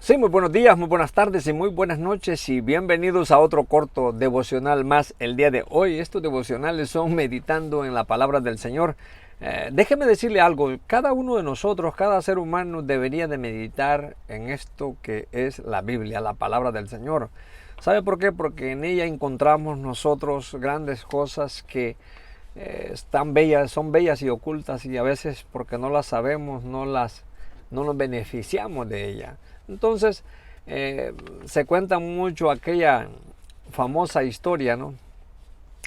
Sí, muy buenos días, muy buenas tardes y muy buenas noches y bienvenidos a otro corto devocional más el día de hoy. Estos devocionales son meditando en la palabra del Señor. Déjeme decirle algo, cada uno de nosotros, cada ser humano debería de meditar en esto que es la Biblia, la palabra del Señor. ¿Sabe por qué? Porque en ella encontramos nosotros grandes cosas que están bellas, son bellas y ocultas y a veces porque no las sabemos, no nos beneficiamos de ella. Entonces, se cuenta mucho aquella famosa historia, ¿no?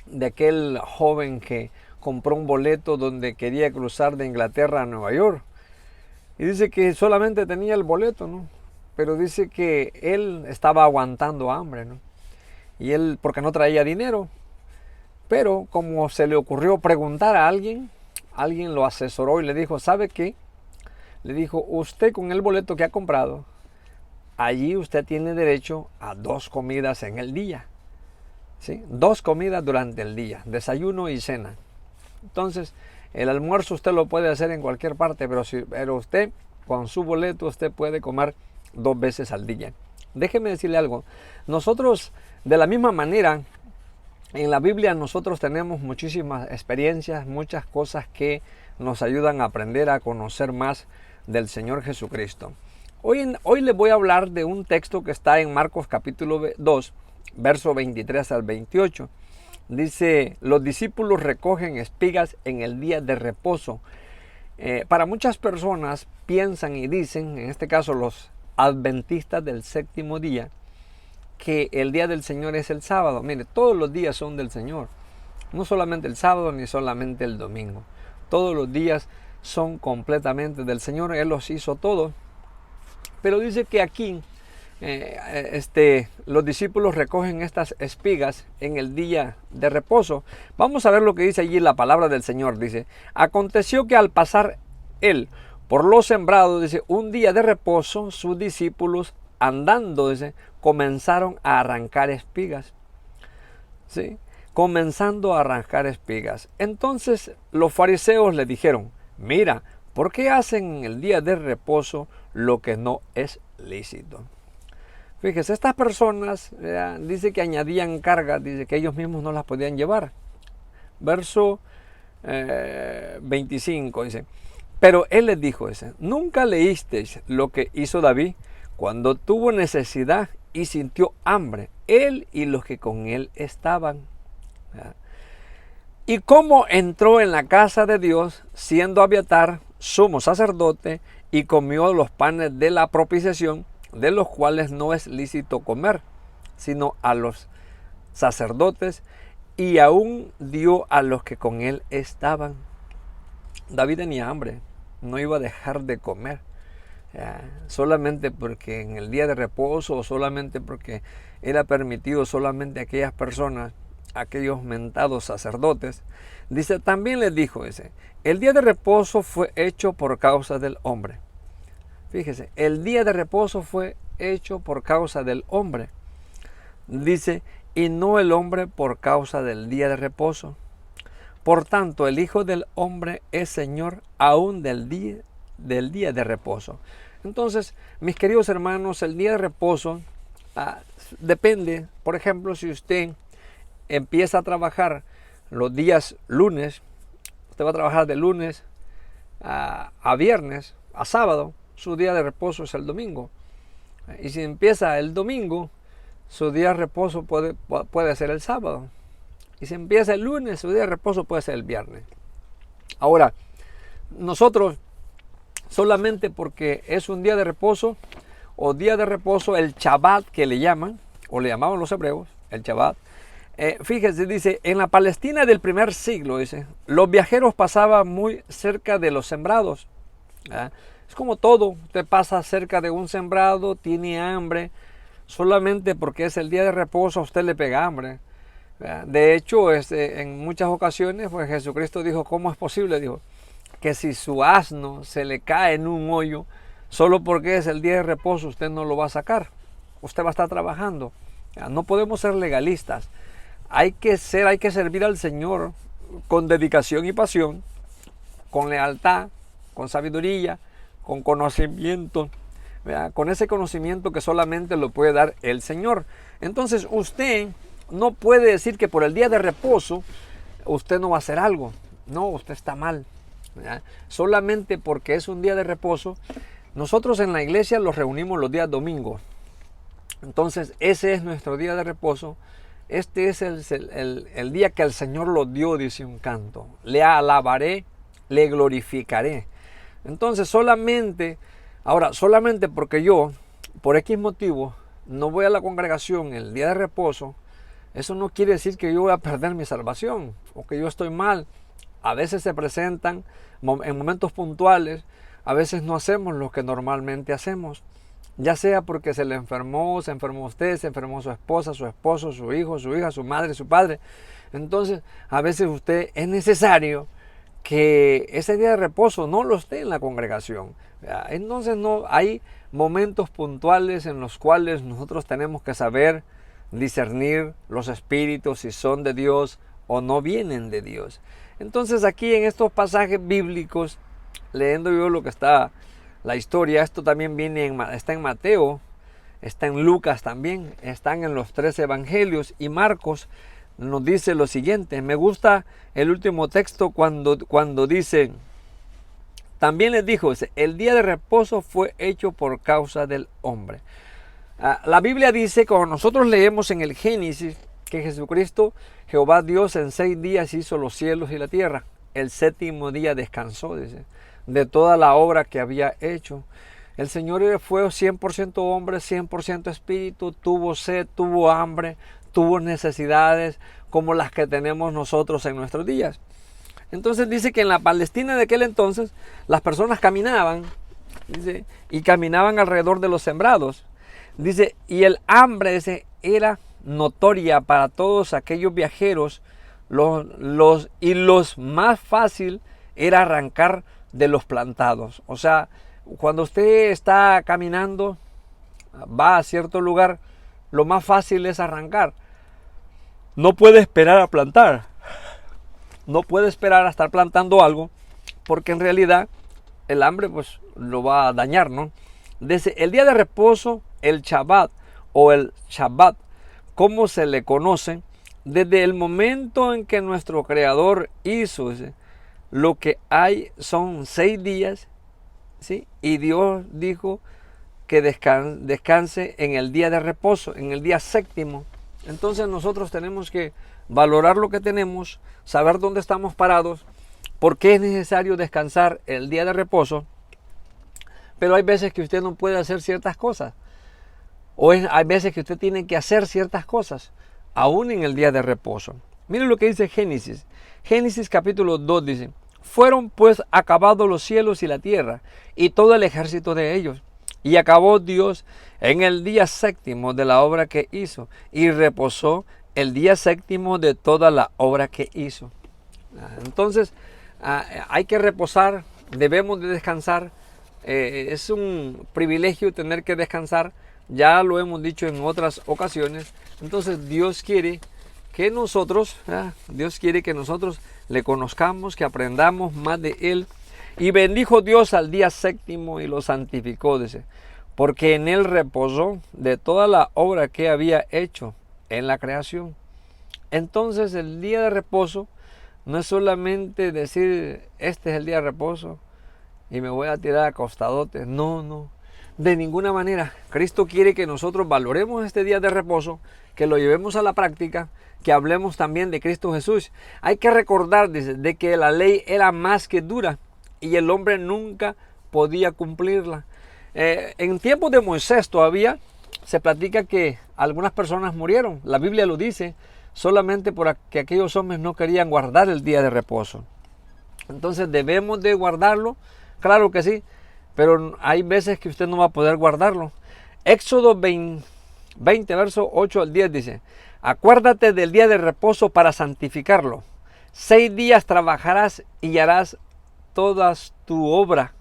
De aquel joven que compró un boleto donde quería cruzar de Inglaterra a Nueva York. Y dice que solamente tenía el boleto, ¿no? Pero dice que él estaba aguantando hambre, ¿no? Y él, porque no traía dinero. Pero como se le ocurrió preguntar a alguien, alguien lo asesoró y le dijo, ¿sabe qué? Le dijo, usted con el boleto que ha comprado, allí usted tiene derecho a 2 comidas en el día. ¿Sí? 2 comidas durante el día, desayuno y cena. Entonces, el almuerzo usted lo puede hacer en cualquier parte, pero usted con su boleto usted puede comer 2 veces al día. Déjeme decirle algo. Nosotros, de la misma manera, en la Biblia nosotros tenemos muchísimas experiencias, muchas cosas que nos ayudan a aprender a conocer más del Señor Jesucristo. Hoy les voy a hablar de un texto que está en Marcos capítulo 2, verso 23 al 28. Dice, los discípulos recogen espigas en el día de reposo. Para muchas personas piensan y dicen, en este caso los adventistas del séptimo día, que el día del Señor es el sábado. Mire, todos los días son del Señor. No solamente el sábado ni solamente el domingo. Todos los días son completamente del Señor. Él los hizo todos. Pero dice que aquí los discípulos recogen estas espigas en el día de reposo. Vamos a ver lo que dice allí la palabra del Señor. Dice, aconteció que al pasar él por los sembrados, dice, un día de reposo, sus discípulos andando, dice, comenzaron a arrancar espigas. ¿Sí? Comenzando a arrancar espigas. Entonces los fariseos le dijeron, mira, ¿por qué hacen en el día de reposo lo que no es lícito? Fíjese, estas personas, dice que añadían cargas, dice que ellos mismos no las podían llevar. Verso 25 dice, pero él les dijo, nunca leísteis lo que hizo David cuando tuvo necesidad y sintió hambre, él y los que con él estaban. Y cómo entró en la casa de Dios, siendo Abiatar sumo sacerdote, y comió los panes de la propiciación, de los cuales no es lícito comer, sino a los sacerdotes, y aún dio a los que con él estaban. David tenía hambre, no iba a dejar de comer, solamente porque en el día de reposo, o solamente porque era permitido solamente a aquellas personas, aquellos mentados sacerdotes. Dice, también les dijo, el día de reposo fue hecho por causa del hombre. Fíjese, el día de reposo fue hecho por causa del hombre. Dice, y no el hombre por causa del día de reposo. Por tanto, el Hijo del Hombre es Señor aún del día de reposo. Entonces, mis queridos hermanos, el día de reposo depende. Por ejemplo, si usted empieza a trabajar los días lunes, usted va a trabajar de lunes a viernes, a sábado, su día de reposo es el domingo. Y si empieza el domingo, su día de reposo puede ser el sábado. Y si empieza el lunes, su día de reposo puede ser el viernes. Ahora, nosotros solamente porque es un día de reposo, o día de reposo, el Shabbat que le llaman, o le llamaban los hebreos, el Shabbat. Fíjese, dice, en la Palestina del primer siglo, dice, los viajeros pasaban muy cerca de los sembrados. Es como todo, usted pasa cerca de un sembrado, tiene hambre, solamente porque es el día de reposo a usted le pega hambre. De hecho, en muchas ocasiones, pues Jesucristo dijo, ¿cómo es posible? Dijo, que si su asno se le cae en un hoyo, solo porque es el día de reposo usted no lo va a sacar, usted va a estar trabajando. No podemos ser legalistas, hay que servir al Señor con dedicación y pasión, con lealtad, con sabiduría, con conocimiento, ¿verdad? Con ese conocimiento que solamente lo puede dar el Señor. Entonces usted no puede decir que por el día de reposo usted no va a hacer algo. No, usted está mal, ¿verdad? Solamente porque es un día de reposo. Nosotros en la iglesia los reunimos los días domingos. Entonces ese es nuestro día de reposo. Este es el día que el Señor lo dio, dice un canto. Le alabaré, le glorificaré. Entonces solamente porque yo, por X motivo, no voy a la congregación el día de reposo, eso no quiere decir que yo voy a perder mi salvación o que yo estoy mal. A veces se presentan en momentos puntuales, a veces no hacemos lo que normalmente hacemos. Ya sea porque se enfermó usted, se enfermó su esposa, su esposo, su hijo, su hija, su madre, su padre. Entonces, a veces usted es necesario que ese día de reposo no lo esté en la congregación. Entonces, no hay momentos puntuales en los cuales nosotros tenemos que saber discernir los espíritus si son de Dios o no vienen de Dios. Entonces, aquí en estos pasajes bíblicos, leyendo yo lo que está la historia, esto también está en Mateo, está en Lucas también, están en los 3 evangelios, y Marcos nos dice lo siguiente. Me gusta el último texto cuando dice, también les dijo, el día de reposo fue hecho por causa del hombre. La Biblia dice, cuando nosotros leemos en el Génesis, que Jesucristo, Jehová Dios, en 6 días hizo los cielos y la tierra. El 7º día descansó, dice, de toda la obra que había hecho. El Señor fue 100% hombre, 100% espíritu, tuvo sed, tuvo hambre, tuvo necesidades como las que tenemos nosotros en nuestros días. Entonces dice que en la Palestina de aquel entonces las personas caminaban, dice, y caminaban alrededor de los sembrados. Dice, y el hambre era notoria para todos aquellos viajeros, los más fácil era arrancar de los plantados. O sea, cuando usted está caminando, va a cierto lugar, lo más fácil es arrancar. No puede esperar a plantar. No puede esperar a estar plantando algo, porque en realidad el hambre pues lo va a dañar, ¿no? Desde el día de reposo, el Shabbat o el Shabbat, como se le conoce, desde el momento en que nuestro Creador hizo lo que hay son 6 días, ¿sí? Y Dios dijo que descanse en el día de reposo, en el día 7º. Entonces nosotros tenemos que valorar lo que tenemos, saber dónde estamos parados, por qué es necesario descansar el día de reposo. Pero hay veces que usted no puede hacer ciertas cosas, hay veces que usted tiene que hacer ciertas cosas, aún en el día de reposo. Miren lo que dice Génesis. Génesis capítulo 2 dice, fueron pues acabados los cielos y la tierra, y todo el ejército de ellos. Y acabó Dios en el día 7º de la obra que hizo, y reposó el día 7º de toda la obra que hizo. Entonces, hay que reposar, debemos de descansar. Es un privilegio tener que descansar, ya lo hemos dicho en otras ocasiones. Entonces Dios quiere que nosotros le conozcamos, que aprendamos más de Él. Y bendijo Dios al día 7º y lo santificó, dice, porque en Él reposó de toda la obra que había hecho en la creación. Entonces el día de reposo no es solamente decir, este es el día de reposo y me voy a tirar acostadote. No, de ninguna manera. Cristo quiere que nosotros valoremos este día de reposo, que lo llevemos a la práctica, que hablemos también de Cristo Jesús. Hay que recordar, dice, de que la ley era más que dura y el hombre nunca podía cumplirla. En tiempos de Moisés todavía se platica que algunas personas murieron. La Biblia lo dice, solamente porque aquellos hombres no querían guardar el día de reposo. Entonces debemos de guardarlo, claro que sí, pero hay veces que usted no va a poder guardarlo. Éxodo 20, verso 8 al 10 dice, acuérdate del día de reposo para santificarlo. 6 días trabajarás y harás toda tu obra.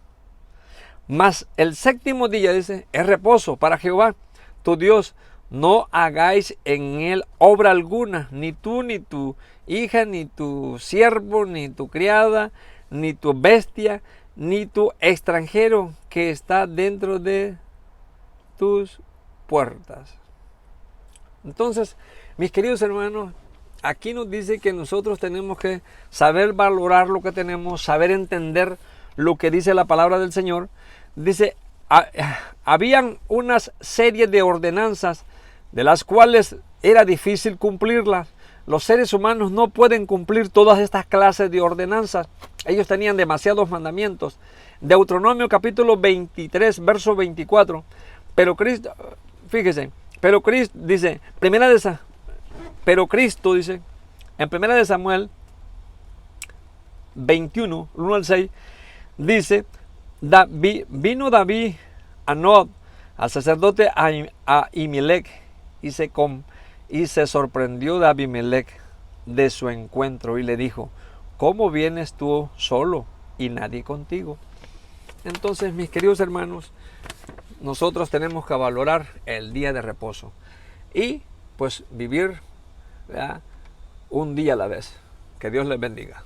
Mas el 7º día, dice, es reposo para Jehová, tu Dios. No hagáis en él obra alguna, ni tú, ni tu hija, ni tu siervo, ni tu criada, ni tu bestia, ni tu extranjero que está dentro de tus puertas. Entonces, mis queridos hermanos, aquí nos dice que nosotros tenemos que saber valorar lo que tenemos, saber entender lo que dice la palabra del Señor. Dice, habían unas series de ordenanzas de las cuales era difícil cumplirlas. Los seres humanos no pueden cumplir todas estas clases de ordenanzas. Ellos tenían demasiados mandamientos. Deuteronomio capítulo 23, verso 24. Pero Cristo, fíjese, pero Cristo dice, pero Cristo dice, en primera de Samuel 21, 1 al 6, dice, vino David a Nob, al sacerdote Ahimelech, y se sorprendió de Abimelech de su encuentro y le dijo, ¿cómo vienes tú solo y nadie contigo? Entonces, mis queridos hermanos, nosotros tenemos que valorar el día de reposo y pues vivir, ¿verdad?, un día a la vez. Que Dios les bendiga.